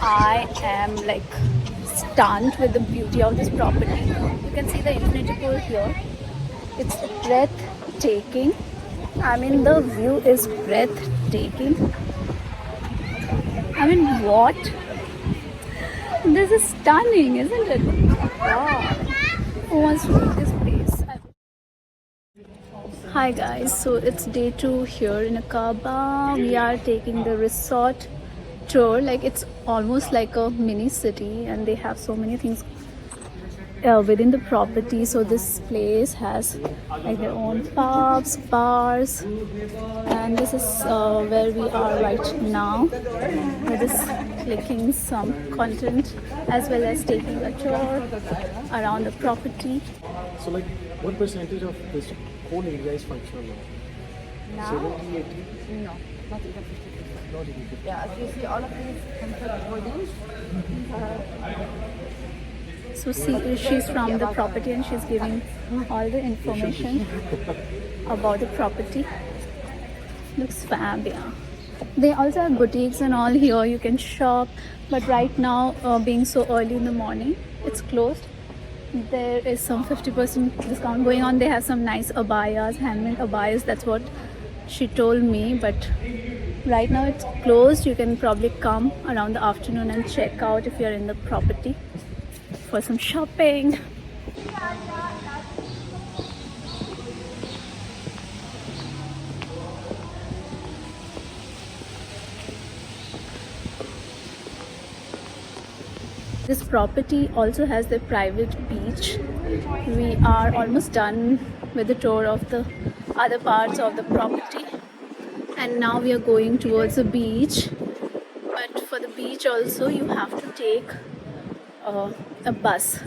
I am like stunned with the beauty of this property. You can see the infinity pool here. It's breathtaking. I mean, the view is breathtaking. I mean, what? This is stunning, isn't it? Wow. Who wants to leave this place? Hi guys, so it's day 2 here in Aqaba. We are taking the resort tour. Like, it's almost like a mini city, and they have so many things within the property. So this place has like their own pubs, bars, and this is where we are right now. We're just clicking some content as well as taking a tour around the property. So like what percentage of this whole area is functional now? 70, 80? No, not even 50. Not even 50. Yeah, as you see, all of these comfort buildings. So see, she's from the property and she's giving all the information about the property. Looks fab, yeah. They also have boutiques and all here. You can shop, but right now, being so early in the morning, it's closed. There is some 50% discount going on. They have some nice abayas, handmade abayas. That's what she told me. But right now it's closed. You can probably come around the afternoon and check out if you're in the property for some shopping. This property also has the private beach. We are almost done with the tour of the other parts of the property, and now we are going towards the beach. But for the beach also you have to take a bus,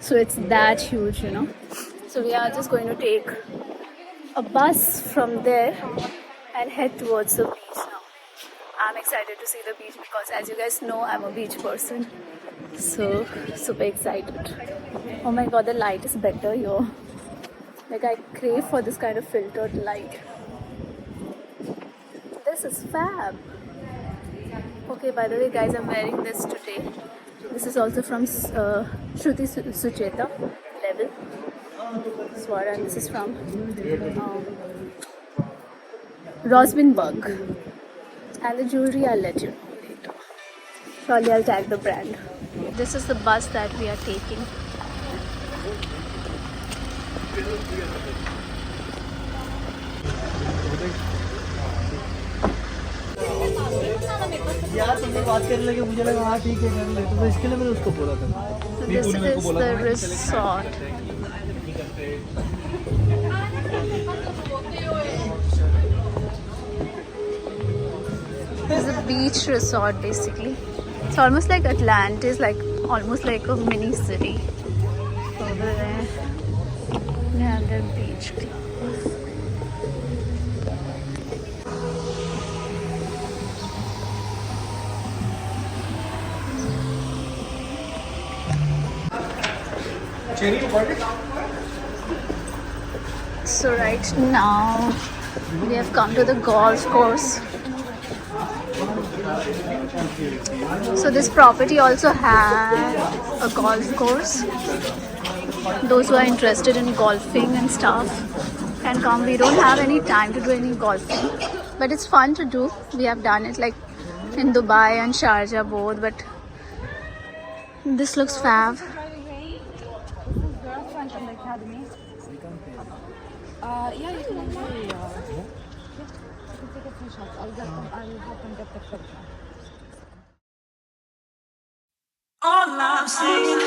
so it's that huge, you know. So we are just going to take a bus from there and head towards the beach now. I'm excited to see the beach because, as you guys know, I'm a beach person. So super excited. Oh my god, the light is better here. Like, I crave for this kind of filtered light. This is fab. Okay, by the way guys, I'm wearing this today. This is also from Shruti Sucheta level Swara, and this is from Rosminberg. And the jewelry I'll let you know later. Surely I'll tag the brand. This is the bus that we are taking. यार तुमने बात करने लगे मुझे लगा हाँ ठीक है कर ले तो इसके लिए मैंने उसको बोला था. So this is the resort. This is a beach resort basically. It's almost like Atlantis, like almost like a mini city. Over there, we have the beach club. So right now we have come to the golf course. So this property also has a golf course. Those who are interested in golfing and stuff can come. We don't have any time to do any golfing, but it's fun to do. We have done it like in Dubai and Sharjah both, but this looks fab. Yeah, you can actually. You can take a few shots. I'll help them get the picture. All I'm saying.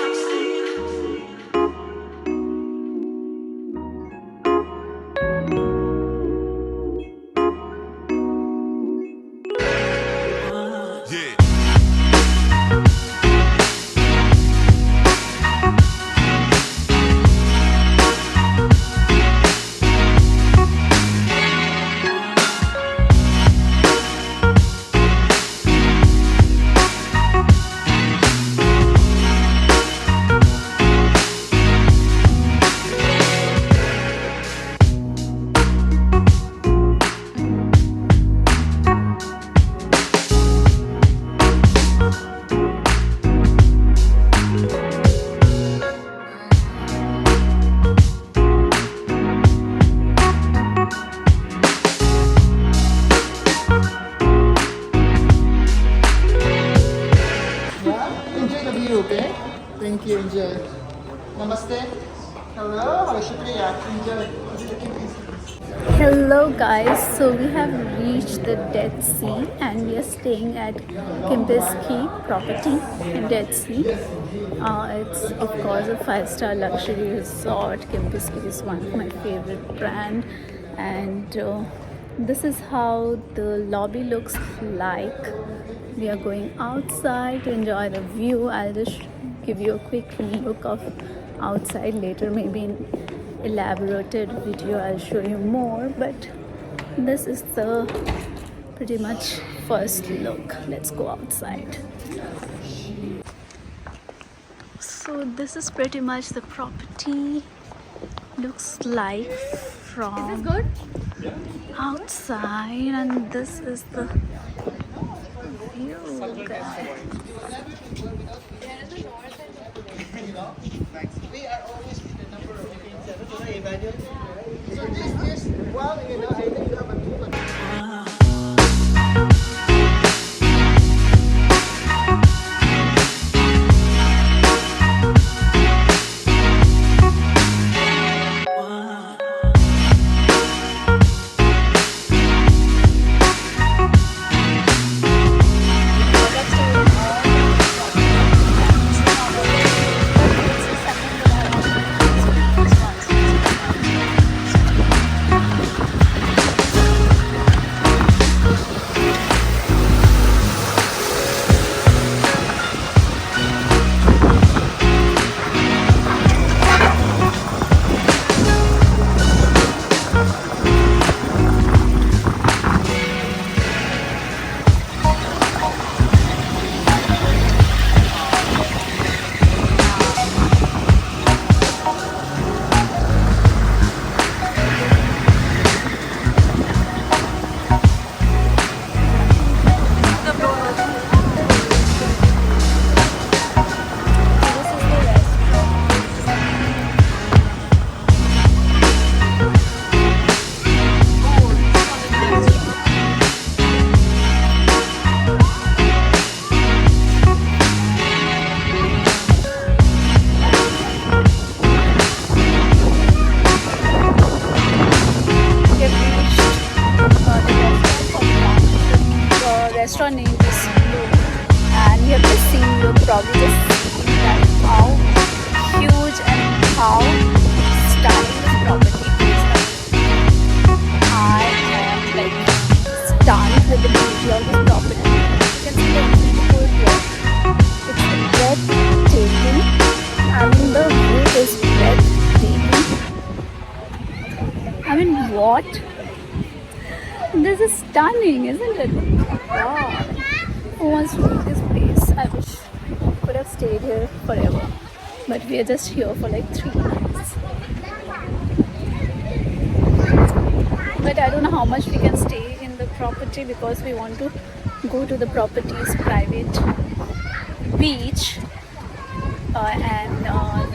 Thank you, enjoy. Namaste. Hello, shukriya. Enjoy. Hello guys, so we have reached the Dead Sea and we are staying at Kepinshki property in Dead Sea. It's of course a 5-star luxury resort. Kepinshki is one of my favorite brand, and this is how the lobby looks like. We are going outside to enjoy the view. I'll just give you a quick look of outside later, maybe in elaborated video I'll show you more, but this is the pretty much first look. Let's go outside. So this is pretty much the property looks like from outside, and this is the view, guys. We are always with the number of things. So this, well, you know, I think you have a tool. Restaurant name is Blue, and you have just seen, you've probably just seen that how huge and how stunning this property is. I am like stunned with the beauty of this property. You can see the beautiful here. It's breathtaking. I mean, the view is breathtaking. I mean, what? This is stunning, isn't it? Wow. Who wants to leave this place? I wish we could have stayed here forever. But we are just here for like 3 nights. But I don't know how much we can stay in the property because we want to go to the property's private beach and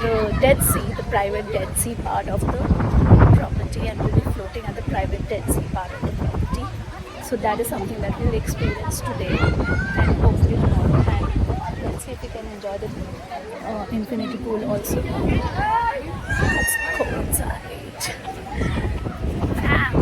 the Dead Sea, the private Dead Sea part of the property, and we'll be floating at the private Dead Sea part of the property. So that is something that we'll experience today and hopefully tomorrow. And let's see if we can enjoy the infinity pool also. Let's go inside. Bam.